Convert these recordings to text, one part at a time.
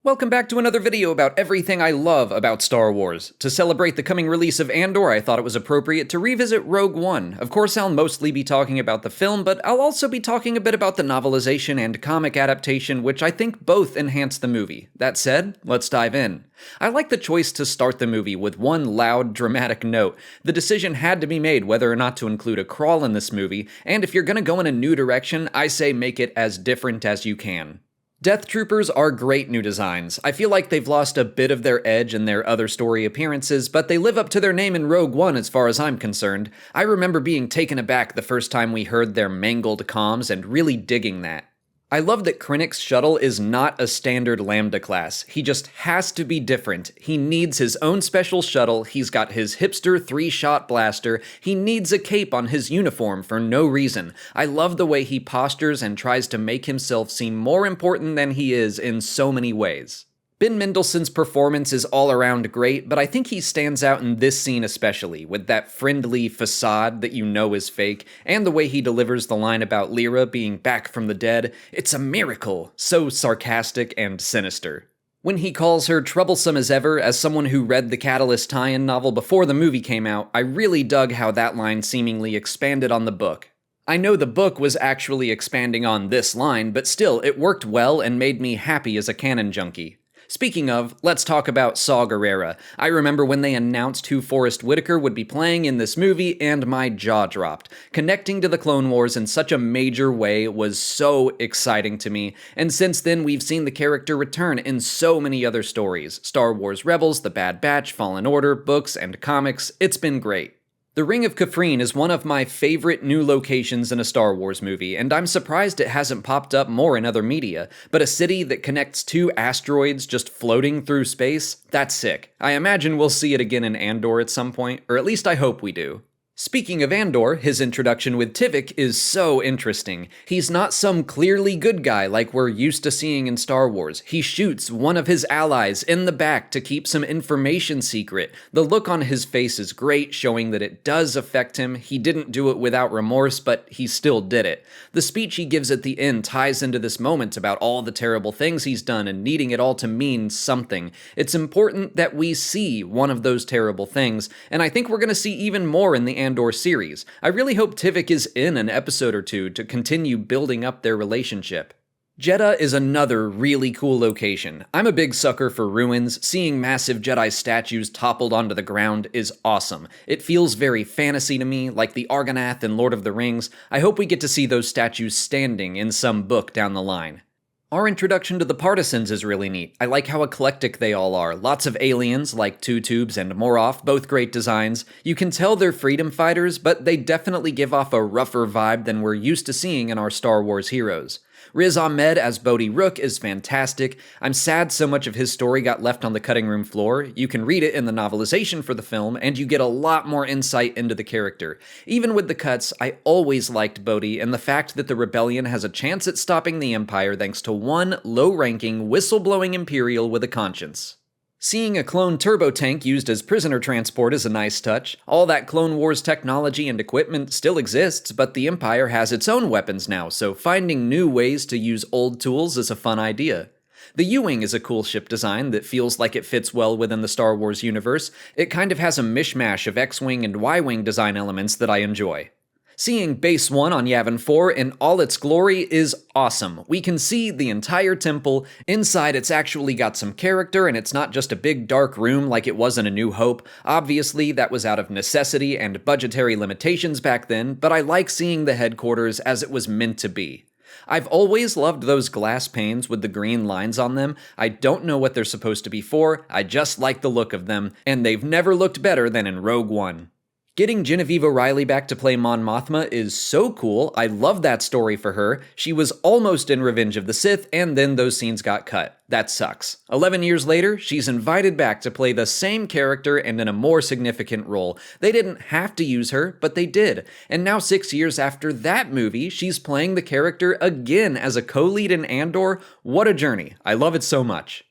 Welcome back to another video about everything I love about Star Wars. To celebrate the coming release of Andor, I thought it was appropriate to revisit Rogue One. Of course, I'll mostly be talking about the film, but I'll also be talking a bit about the novelization and comic adaptation, which I think both enhance the movie. That said, let's dive in. I like the choice to start the movie with one loud, dramatic note. The decision had to be made whether or not to include a crawl in this movie, and if you're gonna go in a new direction, I say make it as different as you can. Death Troopers are great new designs. I feel like they've lost a bit of their edge in their other story appearances, but they live up to their name in Rogue One as far as I'm concerned. I remember being taken aback the first time we heard their mangled comms and really digging that. I love that Krennic's shuttle is not a standard Lambda class. He just has to be different. He needs his own special shuttle, he's got his hipster 3-shot blaster, he needs a cape on his uniform for no reason. I love the way he postures and tries to make himself seem more important than he is in so many ways. Ben Mendelsohn's performance is all around great, but I think he stands out in this scene especially, with that friendly facade that you know is fake, and the way he delivers the line about Lyra being back from the dead. It's a miracle, so sarcastic and sinister. When he calls her troublesome as ever, as someone who read the Catalyst tie-in novel before the movie came out, I really dug how that line seemingly expanded on the book. I know the book was actually expanding on this line, but still, it worked well and made me happy as a canon junkie. Speaking of, let's talk about Saw Gerrera. I remember when they announced who Forrest Whitaker would be playing in this movie, and my jaw dropped. Connecting to the Clone Wars in such a major way was so exciting to me, and since then we've seen the character return in so many other stories. Star Wars Rebels, The Bad Batch, Fallen Order, books, and comics. It's been great. The Ring of Kafrene is one of my favorite new locations in a Star Wars movie, and I'm surprised it hasn't popped up more in other media, but a city that connects two asteroids just floating through space? That's sick. I imagine we'll see it again in Andor at some point, or at least I hope we do. Speaking of Andor, his introduction with Tivik is so interesting. He's not some clearly good guy like we're used to seeing in Star Wars. He shoots one of his allies in the back to keep some information secret. The look on his face is great, showing that it does affect him. He didn't do it without remorse, but he still did it. The speech he gives at the end ties into this moment about all the terrible things he's done and needing it all to mean something. It's important that we see one of those terrible things, and I think we're going to see even more in the Andor series. I really hope Tivik is in an episode or two to continue building up their relationship. Jeddah is another really cool location. I'm a big sucker for ruins. Seeing massive Jedi statues toppled onto the ground is awesome. It feels very fantasy to me, like the Argonath in Lord of the Rings. I hope we get to see those statues standing in some book down the line. Our introduction to the Partisans is really neat. I like how eclectic they all are. Lots of aliens, like Two Tubes and Moroff, both great designs. You can tell they're freedom fighters, but they definitely give off a rougher vibe than we're used to seeing in our Star Wars heroes. Riz Ahmed as Bodhi Rook is fantastic. I'm sad so much of his story got left on the cutting room floor. You can read it in the novelization for the film, and you get a lot more insight into the character. Even with the cuts, I always liked Bodhi, and the fact that the rebellion has a chance at stopping the Empire thanks to one low-ranking, whistle-blowing Imperial with a conscience. Seeing a clone turbo tank used as prisoner transport is a nice touch. All that Clone Wars technology and equipment still exists, but the Empire has its own weapons now, so finding new ways to use old tools is a fun idea. The U-Wing is a cool ship design that feels like it fits well within the Star Wars universe. It kind of has a mishmash of X-Wing and Y-Wing design elements that I enjoy. Seeing Base 1 on Yavin 4 in all its glory is awesome. We can see the entire temple. Inside it's actually got some character and it's not just a big dark room like it was in A New Hope. Obviously that was out of necessity and budgetary limitations back then, but I like seeing the headquarters as it was meant to be. I've always loved those glass panes with the green lines on them. I don't know what they're supposed to be for, I just like the look of them, and they've never looked better than in Rogue One. Getting Genevieve O'Reilly back to play Mon Mothma is so cool. I love that story for her. She was almost in Revenge of the Sith, and then those scenes got cut. That sucks. 11 years later, she's invited back to play the same character and in a more significant role. They didn't have to use her, but they did. And now 6 years after that movie, she's playing the character again as a co-lead in Andor. What a journey. I love it so much.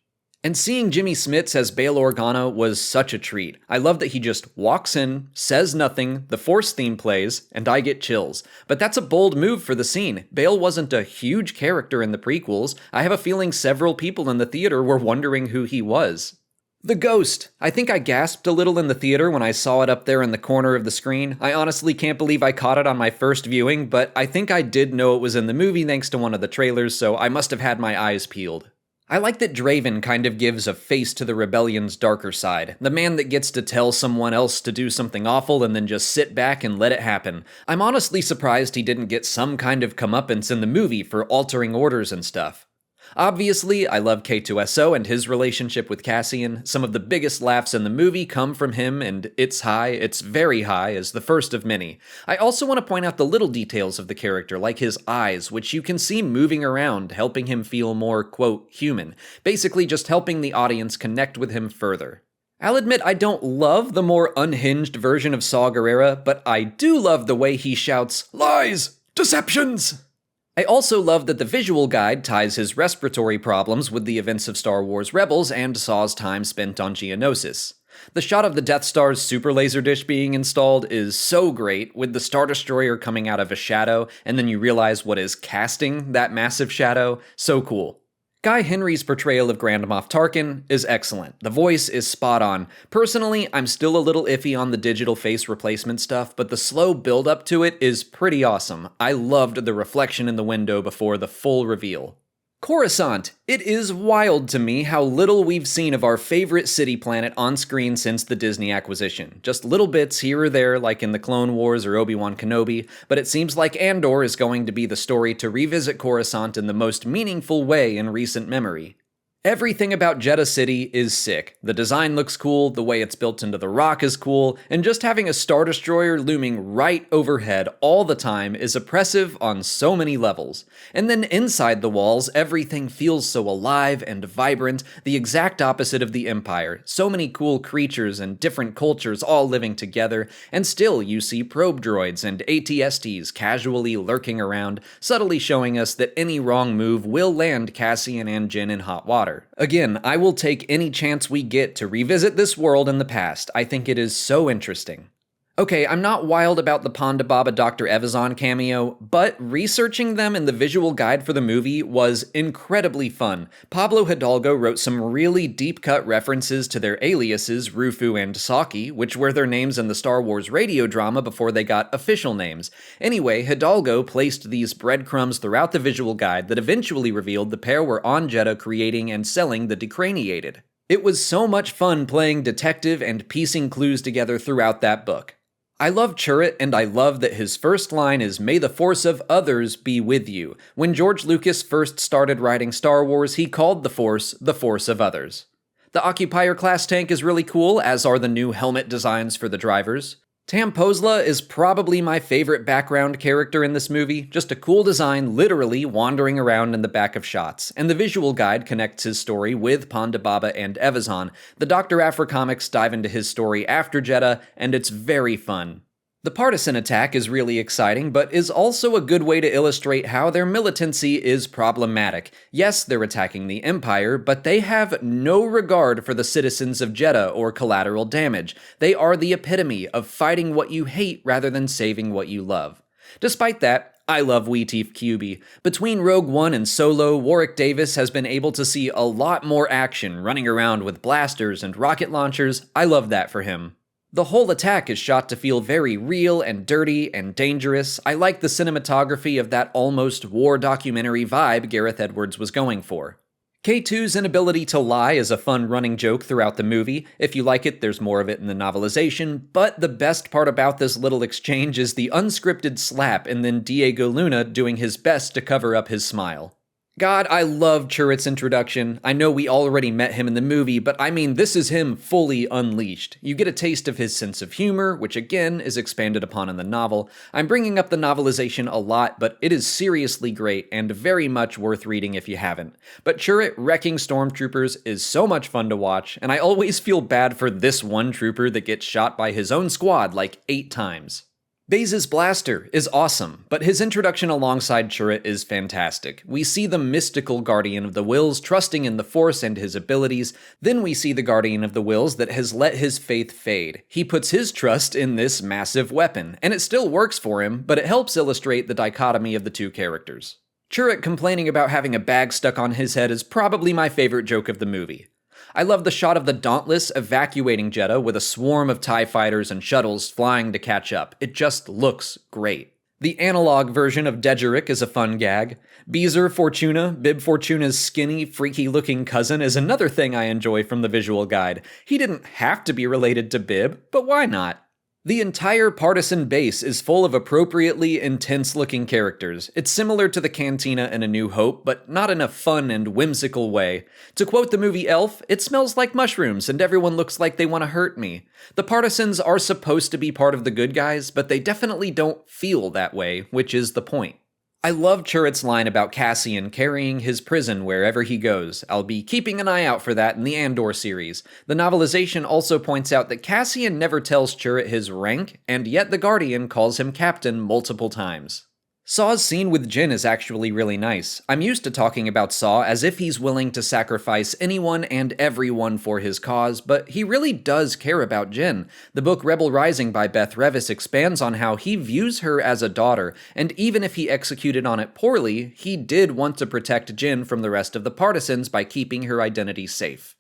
And seeing Jimmy Smits as Bail Organa was such a treat. I love that he just walks in, says nothing, the Force theme plays, and I get chills. But that's a bold move for the scene. Bail wasn't a huge character in the prequels. I have a feeling several people in the theater were wondering who he was. The Ghost. I think I gasped a little in the theater when I saw it up there in the corner of the screen. I honestly can't believe I caught it on my first viewing, but I think I did know it was in the movie thanks to one of the trailers, so I must have had my eyes peeled. I like that Draven kind of gives a face to the rebellion's darker side, the man that gets to tell someone else to do something awful and then just sit back and let it happen. I'm honestly surprised he didn't get some kind of comeuppance in the movie for altering orders and stuff. Obviously, I love K2SO and his relationship with Cassian. Some of the biggest laughs in the movie come from him, and It's Very High is the first of many. I also want to point out the little details of the character, like his eyes, which you can see moving around, helping him feel more, quote, human. Basically just helping the audience connect with him further. I'll admit I don't love the more unhinged version of Saw Gerrera, but I do love the way he shouts, "Lies! Deceptions!" I also love that the visual guide ties his respiratory problems with the events of Star Wars Rebels and Saw's time spent on Geonosis. The shot of the Death Star's super laser dish being installed is so great, with the Star Destroyer coming out of a shadow, and then you realize what is casting that massive shadow. So cool. Guy Henry's portrayal of Grand Moff Tarkin is excellent. The voice is spot on. Personally, I'm still a little iffy on the digital face replacement stuff, but the slow build-up to it is pretty awesome. I loved the reflection in the window before the full reveal. Coruscant. It is wild to me how little we've seen of our favorite city planet on screen since the Disney acquisition. Just little bits here or there, like in the Clone Wars or Obi-Wan Kenobi, but it seems like Andor is going to be the story to revisit Coruscant in the most meaningful way in recent memory. Everything about Jeddah City is sick. The design looks cool, the way it's built into the rock is cool, and just having a Star Destroyer looming right overhead all the time is oppressive on so many levels. And then inside the walls, everything feels so alive and vibrant, the exact opposite of the Empire. So many cool creatures and different cultures all living together, and still you see probe droids and ATSTs casually lurking around, subtly showing us that any wrong move will land Cassian and Jyn in hot water. Again, I will take any chance we get to revisit this world in the past. I think it is so interesting. Okay, I'm not wild about the Ponda Baba Dr. Evazan cameo, but researching them in the visual guide for the movie was incredibly fun. Pablo Hidalgo wrote some really deep-cut references to their aliases, Rufu and Saki, which were their names in the Star Wars radio drama before they got official names. Anyway, Hidalgo placed these breadcrumbs throughout the visual guide that eventually revealed the pair were on Jeddah creating and selling the Decraniated. It was so much fun playing detective and piecing clues together throughout that book. I love Chirrut, and I love that his first line is, "May the force of others be with you." When George Lucas first started writing Star Wars, he called the force of others. The Occupier-class tank is really cool, as are the new helmet designs for the drivers. Tam Posla is probably my favorite background character in this movie, just a cool design literally wandering around in the back of shots, and the visual guide connects his story with Ponda Baba and Evazan. The Dr. Aphra comics dive into his story after Jeddah, and it's very fun. The partisan attack is really exciting, but is also a good way to illustrate how their militancy is problematic. Yes, they're attacking the Empire, but they have no regard for the citizens of Jeddah or collateral damage. They are the epitome of fighting what you hate rather than saving what you love. Despite that, I love Weeteef QB. Between Rogue One and Solo, Warwick Davis has been able to see a lot more action running around with blasters and rocket launchers. I love that for him. The whole attack is shot to feel very real and dirty and dangerous. I like the cinematography of that almost war documentary vibe Gareth Edwards was going for. K2's inability to lie is a fun running joke throughout the movie. If you like it, there's more of it in the novelization, but the best part about this little exchange is the unscripted slap and then Diego Luna doing his best to cover up his smile. God, I love Chirrut's introduction. I know we already met him in the movie, but I mean, this is him fully unleashed. You get a taste of his sense of humor, which again is expanded upon in the novel. I'm bringing up the novelization a lot, but it is seriously great and very much worth reading if you haven't. But Chirrut wrecking stormtroopers is so much fun to watch, and I always feel bad for this one trooper that gets shot by his own squad like 8 times. Baze's blaster is awesome, but his introduction alongside Chirrut is fantastic. We see the mystical Guardian of the Whills trusting in the Force and his abilities, then we see the Guardian of the Whills that has let his faith fade. He puts his trust in this massive weapon, and it still works for him, but it helps illustrate the dichotomy of the two characters. Chirrut complaining about having a bag stuck on his head is probably my favorite joke of the movie. I love the shot of the Dauntless evacuating Jeddah with a swarm of TIE fighters and shuttles flying to catch up. It just looks great. The analog version of Dejeric is a fun gag. Beezer Fortuna, Bib Fortuna's skinny, freaky-looking cousin, is another thing I enjoy from the visual guide. He didn't have to be related to Bib, but why not? The entire partisan base is full of appropriately intense-looking characters. It's similar to the Cantina in A New Hope, but not in a fun and whimsical way. To quote the movie Elf, it smells like mushrooms and everyone looks like they want to hurt me. The Partisans are supposed to be part of the good guys, but they definitely don't feel that way, which is the point. I love Chirrut's line about Cassian carrying his prison wherever he goes. I'll be keeping an eye out for that in the Andor series. The novelization also points out that Cassian never tells Chirrut his rank, and yet the Guardian calls him captain multiple times. Saw's scene with Jyn is actually really nice. I'm used to talking about Saw as if he's willing to sacrifice anyone and everyone for his cause, but he really does care about Jyn. The book Rebel Rising by Beth Revis expands on how he views her as a daughter, and even if he executed on it poorly, he did want to protect Jyn from the rest of the Partisans by keeping her identity safe.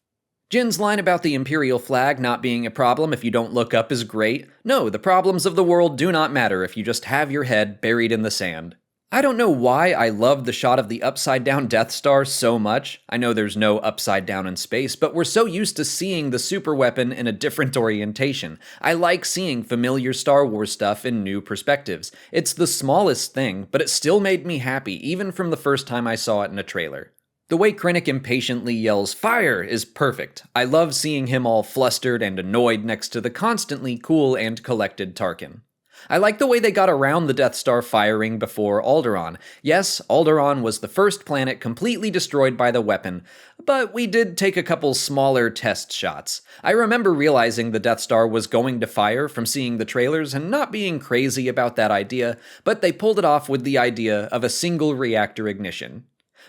Jin's line about the Imperial flag not being a problem if you don't look up is great. No, the problems of the world do not matter if you just have your head buried in the sand. I don't know why I love the shot of the upside-down Death Star so much. I know there's no upside down in space, but we're so used to seeing the superweapon in a different orientation. I like seeing familiar Star Wars stuff in new perspectives. It's the smallest thing, but it still made me happy, even from the first time I saw it in a trailer. The way Krennic impatiently yells, "Fire!" is perfect. I love seeing him all flustered and annoyed next to the constantly cool and collected Tarkin. I like the way they got around the Death Star firing before Alderaan. Yes, Alderaan was the first planet completely destroyed by the weapon, but we did take a couple smaller test shots. I remember realizing the Death Star was going to fire from seeing the trailers and not being crazy about that idea, but they pulled it off with the idea of a single reactor ignition.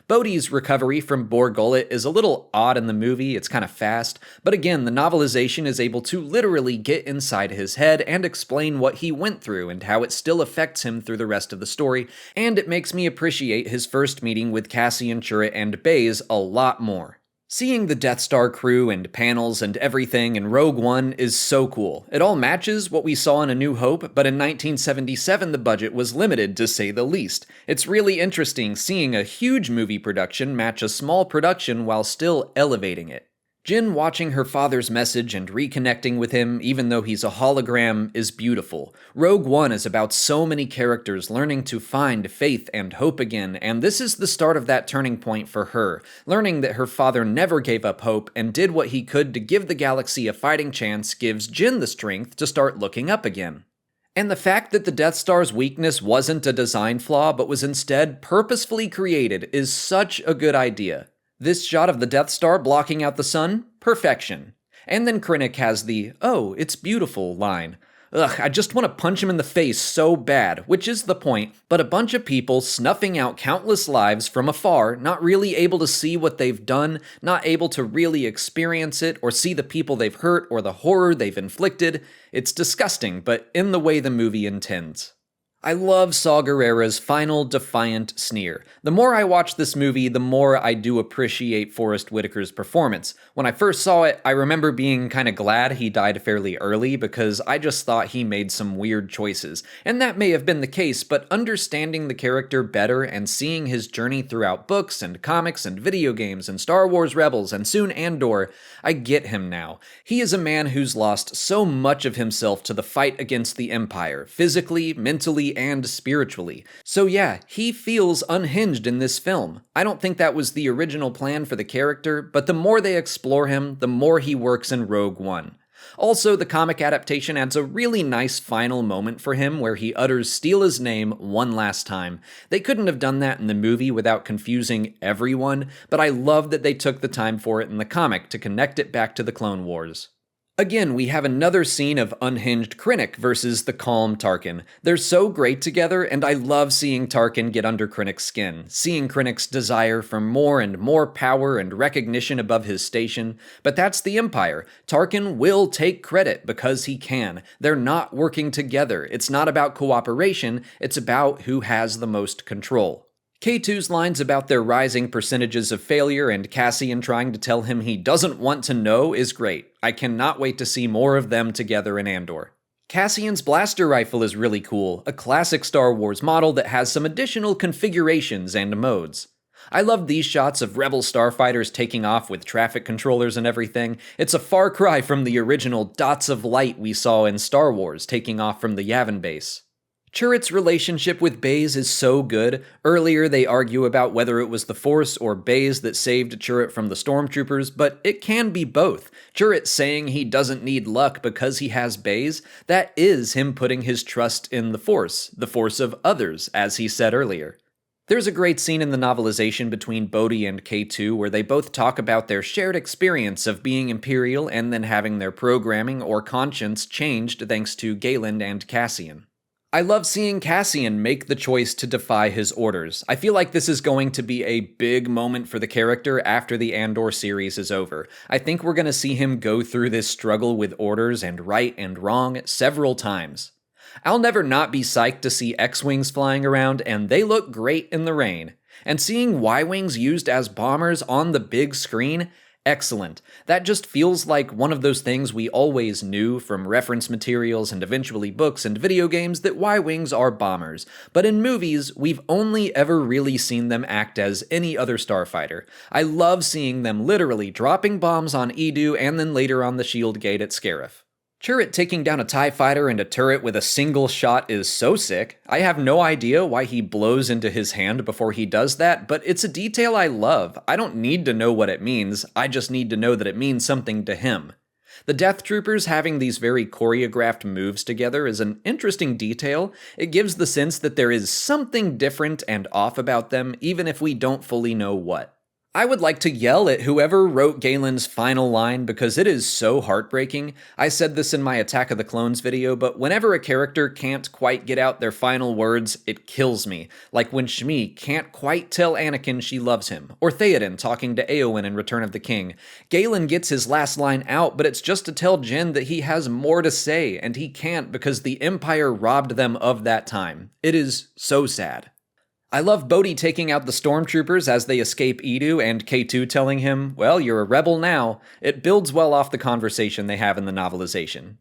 Bodhi's recovery from Bor Gullet is a little odd in the movie, it's kind of fast, but again, the novelization is able to literally get inside his head and explain what he went through and how it still affects him through the rest of the story, and it makes me appreciate his first meeting with Cassian, Chirrut, and Baze a lot more. Seeing the Death Star crew and panels and everything in Rogue One is so cool. It all matches what we saw in A New Hope, but in 1977 the budget was limited, to say the least. It's really interesting seeing a huge movie production match a small production while still elevating it. Jyn watching her father's message and reconnecting with him, even though he's a hologram, is beautiful. Rogue One is about so many characters learning to find faith and hope again, and this is the start of that turning point for her, learning that her father never gave up hope and did what he could to give the galaxy a fighting chance gives Jyn the strength to start looking up again. And the fact that the Death Star's weakness wasn't a design flaw, but was instead purposefully created is such a good idea. This shot of the Death Star blocking out the sun? Perfection. And then Krennic has the, "Oh, it's beautiful" line. Ugh, I just want to punch him in the face so bad, which is the point, but a bunch of people snuffing out countless lives from afar, not really able to see what they've done, not able to really experience it, or see the people they've hurt, or the horror they've inflicted. It's disgusting, but in the way the movie intends. I love Saw Gerrera's final defiant sneer. The more I watch this movie, the more I do appreciate Forrest Whitaker's performance. When I first saw it, I remember being kinda glad he died fairly early because I just thought he made some weird choices. And that may have been the case, but understanding the character better and seeing his journey throughout books and comics and video games and Star Wars Rebels and soon Andor, I get him now. He is a man who's lost so much of himself to the fight against the Empire, physically, mentally, and spiritually. So yeah, he feels unhinged in this film. I don't think that was the original plan for the character, but the more they explore him, the more he works in Rogue One. Also, the comic adaptation adds a really nice final moment for him where he utters Steela's name one last time. They couldn't have done that in the movie without confusing everyone, but I love that they took the time for it in the comic to connect it back to the Clone Wars. Again, we have another scene of unhinged Krennic versus the calm Tarkin. They're so great together, and I love seeing Tarkin get under Krennic's skin, seeing Krennic's desire for more and more power and recognition above his station. But that's the Empire. Tarkin will take credit because he can. They're not working together. It's not about cooperation, it's about who has the most control. K2's lines about their rising percentages of failure and Cassian trying to tell him he doesn't want to know is great. I cannot wait to see more of them together in Andor. Cassian's blaster rifle is really cool, a classic Star Wars model that has some additional configurations and modes. I love these shots of rebel starfighters taking off with traffic controllers and everything. It's a far cry from the original dots of light we saw in Star Wars taking off from the Yavin base. Chirrut's relationship with Baze is so good. Earlier they argue about whether it was the Force or Baze that saved Chirrut from the stormtroopers, but it can be both. Chirrut saying he doesn't need luck because he has Baze, that is him putting his trust in the Force of others, as he said earlier. There's a great scene in the novelization between Bodhi and K2 where they both talk about their shared experience of being Imperial and then having their programming or conscience changed thanks to Galen and Cassian. I love seeing Cassian make the choice to defy his orders. I feel like this is going to be a big moment for the character after the Andor series is over. I think we're going to see him go through this struggle with orders and right and wrong several times. I'll never not be psyched to see X-Wings flying around, and they look great in the rain. And seeing Y-Wings used as bombers on the big screen, excellent. That just feels like one of those things we always knew from reference materials and eventually books and video games that Y-Wings are bombers. But in movies, we've only ever really seen them act as any other starfighter. I love seeing them literally dropping bombs on Edu and then later on the shield gate at Scarif. Chirrut taking down a TIE fighter and a turret with a single shot is so sick. I have no idea why he blows into his hand before he does that, but it's a detail I love. I don't need to know what it means, I just need to know that it means something to him. The Death Troopers having these very choreographed moves together is an interesting detail. It gives the sense that there is something different and off about them, even if we don't fully know what. I would like to yell at whoever wrote Galen's final line because it is so heartbreaking. I said this in my Attack of the Clones video, but whenever a character can't quite get out their final words, it kills me. Like when Shmi can't quite tell Anakin she loves him, or Theoden talking to Eowyn in Return of the King. Galen gets his last line out, but it's just to tell Jyn that he has more to say, and he can't because the Empire robbed them of that time. It is so sad. I love Bodhi taking out the stormtroopers as they escape Edu and K2 telling him, well, you're a rebel now. It builds well off the conversation they have in the novelization.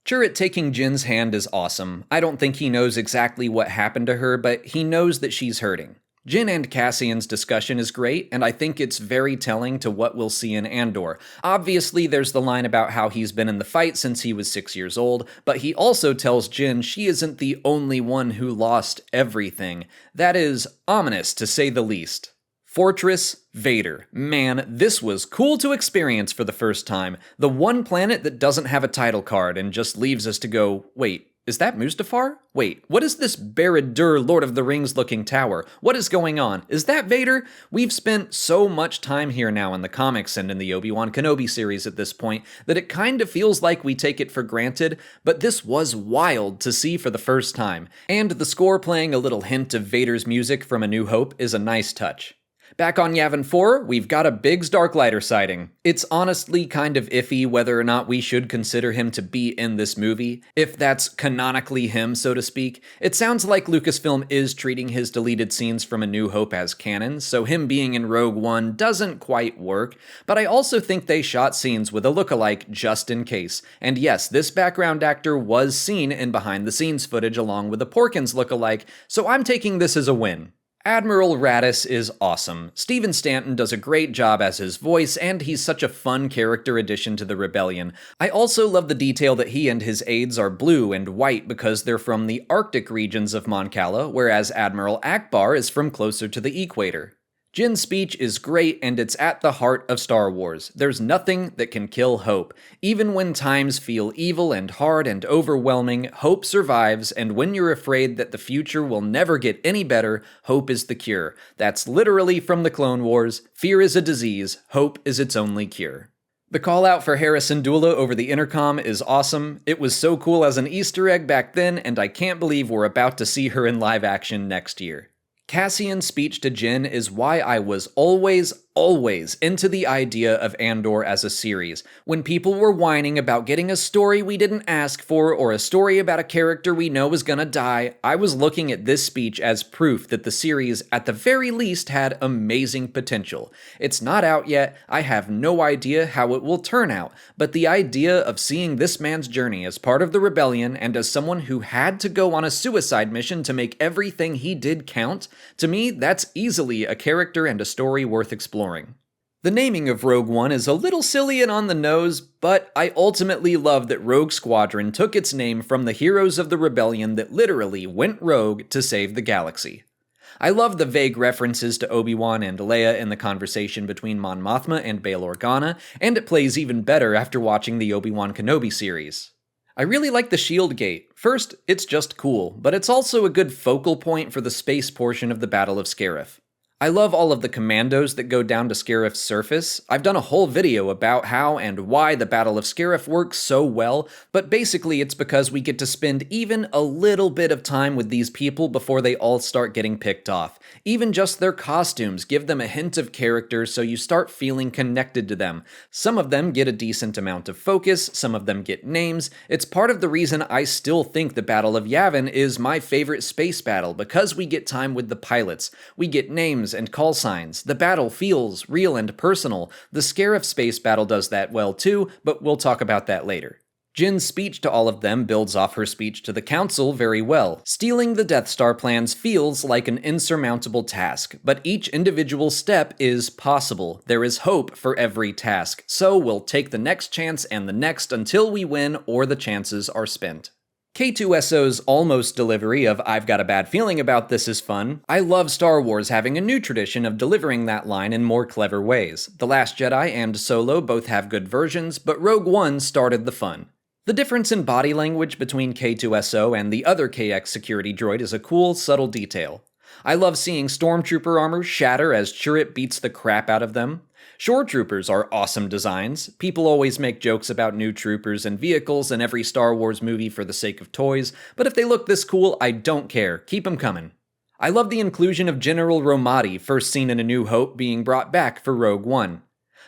Chirrut taking Jyn's hand is awesome. I don't think he knows exactly what happened to her, but he knows that she's hurting. Jyn and Cassian's discussion is great, and I think it's very telling to what we'll see in Andor. Obviously, there's the line about how he's been in the fight since he was 6 years old, but he also tells Jyn she isn't the only one who lost everything. That is ominous, to say the least. Fortress Vader. Man, this was cool to experience for the first time. The one planet that doesn't have a title card and just leaves us to go, wait, is that Mustafar? Wait, what is this Barad-dûr Lord of the Rings looking tower? What is going on? Is that Vader? We've spent so much time here now in the comics and in the Obi-Wan Kenobi series at this point that it kind of feels like we take it for granted, but this was wild to see for the first time. And the score playing a little hint of Vader's music from A New Hope is a nice touch. Back on Yavin 4, we've got a Biggs Darklighter sighting. It's honestly kind of iffy whether or not we should consider him to be in this movie, if that's canonically him, so to speak. It sounds like Lucasfilm is treating his deleted scenes from A New Hope as canon, so him being in Rogue One doesn't quite work, but I also think they shot scenes with a lookalike just in case. And yes, this background actor was seen in behind-the-scenes footage along with a Porkins lookalike, so I'm taking this as a win. Admiral Raddus is awesome. Stephen Stanton does a great job as his voice, and he's such a fun character addition to the Rebellion. I also love the detail that he and his aides are blue and white because they're from the Arctic regions of Mon Cala, whereas Admiral Akbar is from closer to the equator. Jyn's speech is great, and it's at the heart of Star Wars. There's nothing that can kill hope. Even when times feel evil and hard and overwhelming, hope survives, and when you're afraid that the future will never get any better, hope is the cure. That's literally from the Clone Wars. Fear is a disease, hope is its only cure. The call out for Hera Syndulla over the intercom is awesome. It was so cool as an Easter egg back then, and I can't believe we're about to see her in live action next year. Cassian's speech to Jyn is why I was always into the idea of Andor as a series. When people were whining about getting a story we didn't ask for or a story about a character we know is gonna die, I was looking at this speech as proof that the series, at the very least, had amazing potential. It's not out yet, I have no idea how it will turn out, but the idea of seeing this man's journey as part of the rebellion and as someone who had to go on a suicide mission to make everything he did count, to me, that's easily a character and a story worth exploring. The naming of Rogue One is a little silly and on the nose, but I ultimately love that Rogue Squadron took its name from the heroes of the rebellion that literally went rogue to save the galaxy. I love the vague references to Obi-Wan and Leia in the conversation between Mon Mothma and Bail Organa, and it plays even better after watching the Obi-Wan Kenobi series. I really like the shield gate. First, it's just cool, but it's also a good focal point for the space portion of the Battle of Scarif. I love all of the commandos that go down to Scarif's surface. I've done a whole video about how and why the Battle of Scarif works so well, but basically it's because we get to spend even a little bit of time with these people before they all start getting picked off. Even just their costumes give them a hint of character, so you start feeling connected to them. Some of them get a decent amount of focus, some of them get names. It's part of the reason I still think the Battle of Yavin is my favorite space battle, because we get time with the pilots. We get names and call signs. The battle feels real and personal. The Scarif space battle does that well too, but we'll talk about that later. Jyn's speech to all of them builds off her speech to the Council very well. Stealing the Death Star plans feels like an insurmountable task, but each individual step is possible. There is hope for every task, so we'll take the next chance and the next until we win or the chances are spent. K2SO's almost delivery of "I've got a bad feeling about this" is fun. I love Star Wars having a new tradition of delivering that line in more clever ways. The Last Jedi and Solo both have good versions, but Rogue One started the fun. The difference in body language between K2SO and the other KX security droid is a cool, subtle detail. I love seeing stormtrooper armor shatter as Chirrut beats the crap out of them. Shore troopers are awesome designs. People always make jokes about new troopers and vehicles in every Star Wars movie for the sake of toys, but if they look this cool, I don't care. Keep them coming. I love the inclusion of General Romati, first seen in A New Hope, being brought back for Rogue One.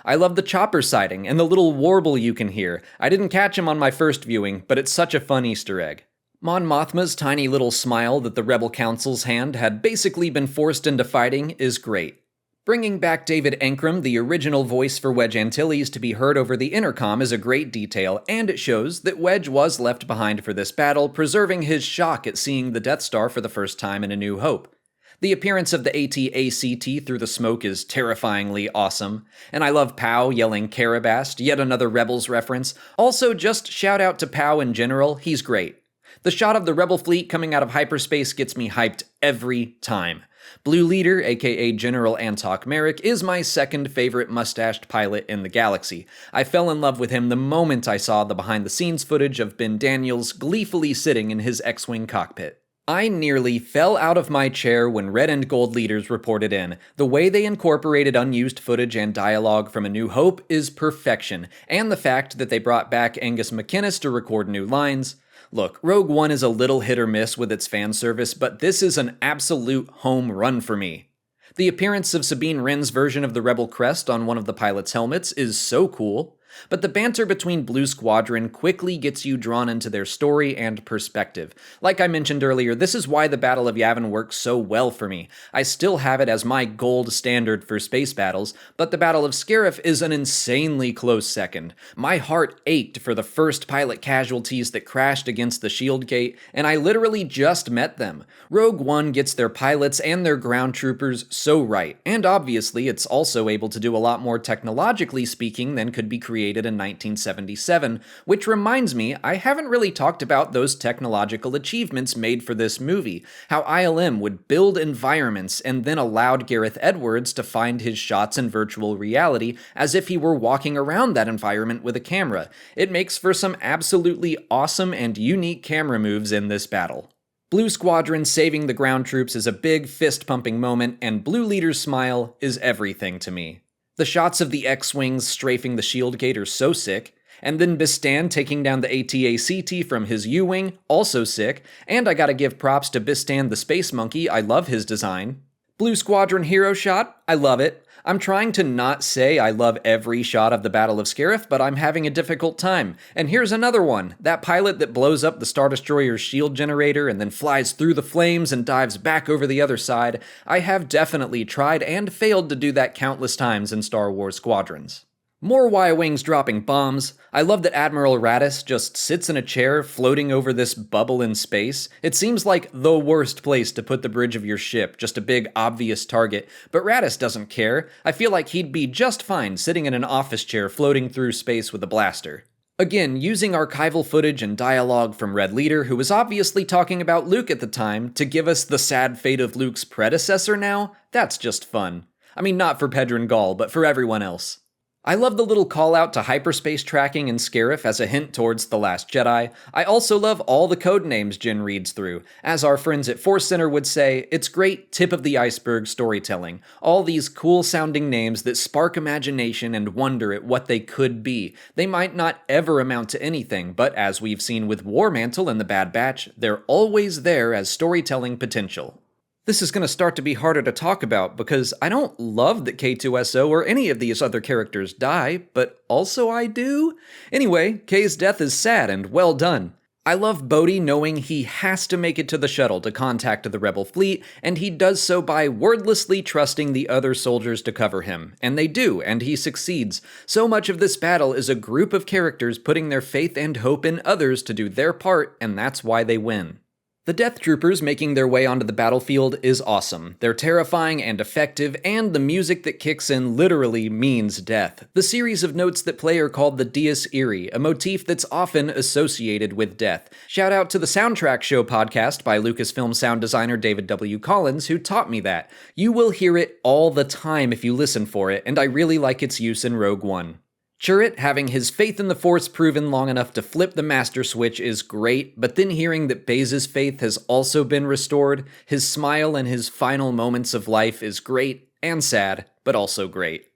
I love the chopper sighting and the little warble you can hear. I didn't catch him on my first viewing, but it's such a fun Easter egg. Mon Mothma's tiny little smile that the Rebel Council's hand had basically been forced into fighting is great. Bringing back David Ankrum, the original voice for Wedge Antilles, to be heard over the intercom is a great detail, and it shows that Wedge was left behind for this battle, preserving his shock at seeing the Death Star for the first time in A New Hope. The appearance of the AT-ACT through the smoke is terrifyingly awesome, and I love Pow yelling Karabast, yet another Rebels reference. Also, just shout out to Pow in general, he's great. The shot of the Rebel fleet coming out of hyperspace gets me hyped every time. Blue Leader, aka General Antok Merrick, is my second favorite mustached pilot in the galaxy. I fell in love with him the moment I saw the behind-the-scenes footage of Ben Daniels gleefully sitting in his X-Wing cockpit. I nearly fell out of my chair when Red and Gold leaders reported in. The way they incorporated unused footage and dialogue from A New Hope is perfection, and the fact that they brought back Angus MacInnes to record new lines. Look, Rogue One is a little hit or miss with its fan service, but this is an absolute home run for me. The appearance of Sabine Wren's version of the Rebel crest on one of the pilot's helmets is so cool, but the banter between Blue Squadron quickly gets you drawn into their story and perspective. Like I mentioned earlier, this is why the Battle of Yavin works so well for me. I still have it as my gold standard for space battles, but the Battle of Scarif is an insanely close second. My heart ached for the first pilot casualties that crashed against the shield gate, and I literally just met them. Rogue One gets their pilots and their ground troopers so right, and obviously it's also able to do a lot more technologically speaking than could be created in 1977, which reminds me, I haven't really talked about those technological achievements made for this movie, how ILM would build environments and then allowed Gareth Edwards to find his shots in virtual reality as if he were walking around that environment with a camera. It makes for some absolutely awesome and unique camera moves in this battle. Blue Squadron saving the ground troops is a big fist-pumping moment, and Blue Leader's smile is everything to me. The shots of the X-Wings strafing the shield gate are so sick, and then Bistan taking down the AT-ACT from his U-Wing, also sick, and I gotta give props to Bistan the Space Monkey, I love his design. Blue Squadron hero shot, I love it. I'm trying to not say I love every shot of the Battle of Scarif, but I'm having a difficult time. And here's another one, that pilot that blows up the Star Destroyer's shield generator and then flies through the flames and dives back over the other side. I have definitely tried and failed to do that countless times in Star Wars Squadrons. More Y-Wings dropping bombs. I love that Admiral Raddus just sits in a chair floating over this bubble in space. It seems like the worst place to put the bridge of your ship, just a big obvious target, but Raddus doesn't care. I feel like he'd be just fine sitting in an office chair floating through space with a blaster. Again, using archival footage and dialogue from Red Leader, who was obviously talking about Luke at the time, to give us the sad fate of Luke's predecessor now, that's just fun. I mean, not for Pedron Gall, but for everyone else. I love the little call out to hyperspace tracking in Scarif as a hint towards The Last Jedi. I also love all the code names Jyn reads through. As our friends at Force Center would say, it's great tip of the iceberg storytelling. All these cool sounding names that spark imagination and wonder at what they could be. They might not ever amount to anything, but as we've seen with Warmantle and the Bad Batch, they're always there as storytelling potential. This is going to start to be harder to talk about because I don't love that K2SO or any of these other characters die, but also I do. Anyway, K's death is sad and well done. I love Bodhi knowing he has to make it to the shuttle to contact the Rebel fleet, and he does so by wordlessly trusting the other soldiers to cover him. And they do, and he succeeds. So much of this battle is a group of characters putting their faith and hope in others to do their part, and that's why they win. The Death Troopers making their way onto the battlefield is awesome. They're terrifying and effective, and the music that kicks in literally means death. The series of notes that play are called the Dies Irae, a motif that's often associated with death. Shout out to the Soundtrack Show podcast by Lucasfilm sound designer David W. Collins, who taught me that. You will hear it all the time if you listen for it, and I really like its use in Rogue One. Chirrut having his faith in the Force proven long enough to flip the master switch is great, but then hearing that Baze's faith has also been restored, his smile and his final moments of life is great and sad, but also great.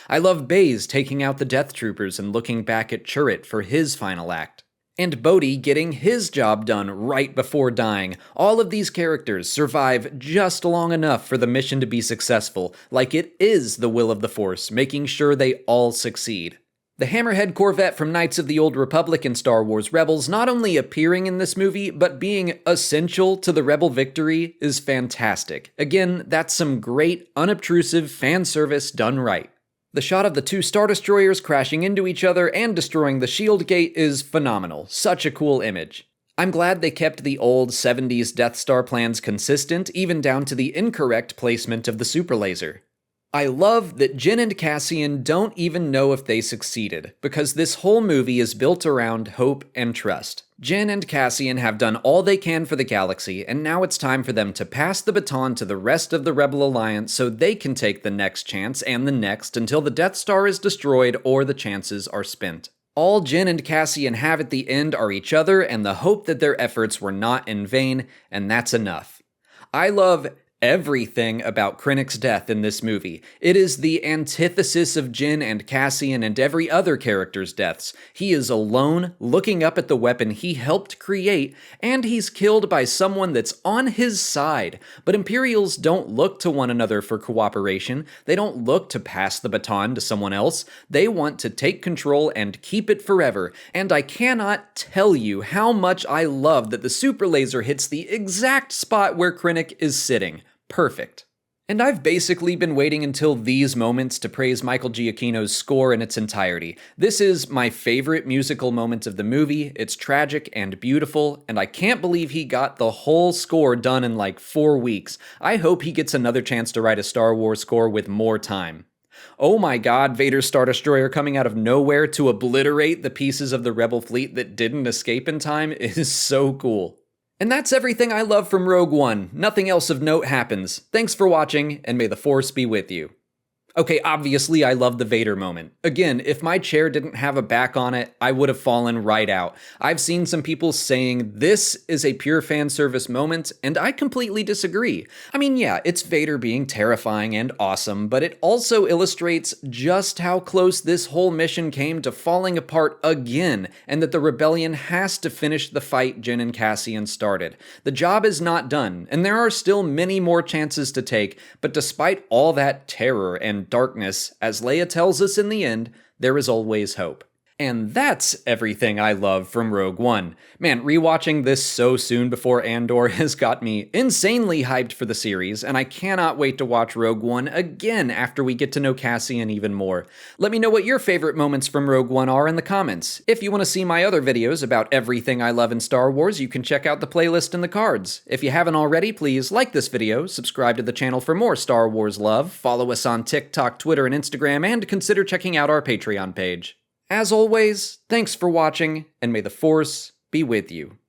I love Baze taking out the Death Troopers and looking back at Chirrut for his final act. And Bodhi getting his job done right before dying. All of these characters survive just long enough for the mission to be successful, like it is the will of the Force, making sure they all succeed. The Hammerhead Corvette from Knights of the Old Republic and Star Wars Rebels not only appearing in this movie, but being essential to the Rebel victory is fantastic. Again, that's some great, unobtrusive fan service done right. The shot of the two Star Destroyers crashing into each other and destroying the shield gate is phenomenal. Such a cool image. I'm glad they kept the old 70s Death Star plans consistent, even down to the incorrect placement of the super laser. I love that Jyn and Cassian don't even know if they succeeded, because this whole movie is built around hope and trust. Jyn and Cassian have done all they can for the galaxy, and now it's time for them to pass the baton to the rest of the Rebel Alliance so they can take the next chance and the next until the Death Star is destroyed or the chances are spent. All Jyn and Cassian have at the end are each other and the hope that their efforts were not in vain, and that's enough. I love everything about Krennic's death in this movie. It is the antithesis of Jyn and Cassian and every other character's deaths. He is alone, looking up at the weapon he helped create, and he's killed by someone that's on his side. But Imperials don't look to one another for cooperation. They don't look to pass the baton to someone else. They want to take control and keep it forever. And I cannot tell you how much I love that the super laser hits the exact spot where Krennic is sitting. Perfect. And I've basically been waiting until these moments to praise Michael Giacchino's score in its entirety. This is my favorite musical moment of the movie. It's tragic and beautiful, and I can't believe he got the whole score done in like 4 weeks. I hope he gets another chance to write a Star Wars score with more time. Oh my god, Vader's Star Destroyer coming out of nowhere to obliterate the pieces of the Rebel fleet that didn't escape in time is so cool. And that's everything I love from Rogue One. Nothing else of note happens. Thanks for watching, and may the Force be with you. Okay, obviously I love the Vader moment. Again, if my chair didn't have a back on it, I would have fallen right out. I've seen some people saying this is a pure fan service moment, and I completely disagree. I mean, yeah, it's Vader being terrifying and awesome, but it also illustrates just how close this whole mission came to falling apart again, and that the rebellion has to finish the fight Jyn and Cassian started. The job is not done, and there are still many more chances to take, but despite all that terror and darkness, as Leia tells us in the end, there is always hope. And that's everything I love from Rogue One. Man, rewatching this so soon before Andor has got me insanely hyped for the series, and I cannot wait to watch Rogue One again after we get to know Cassian even more. Let me know what your favorite moments from Rogue One are in the comments. If you want to see my other videos about everything I love in Star Wars, you can check out the playlist in the cards. If you haven't already, please like this video, subscribe to the channel for more Star Wars love, follow us on TikTok, Twitter, and Instagram, and consider checking out our Patreon page. As always, thanks for watching, and may the Force be with you.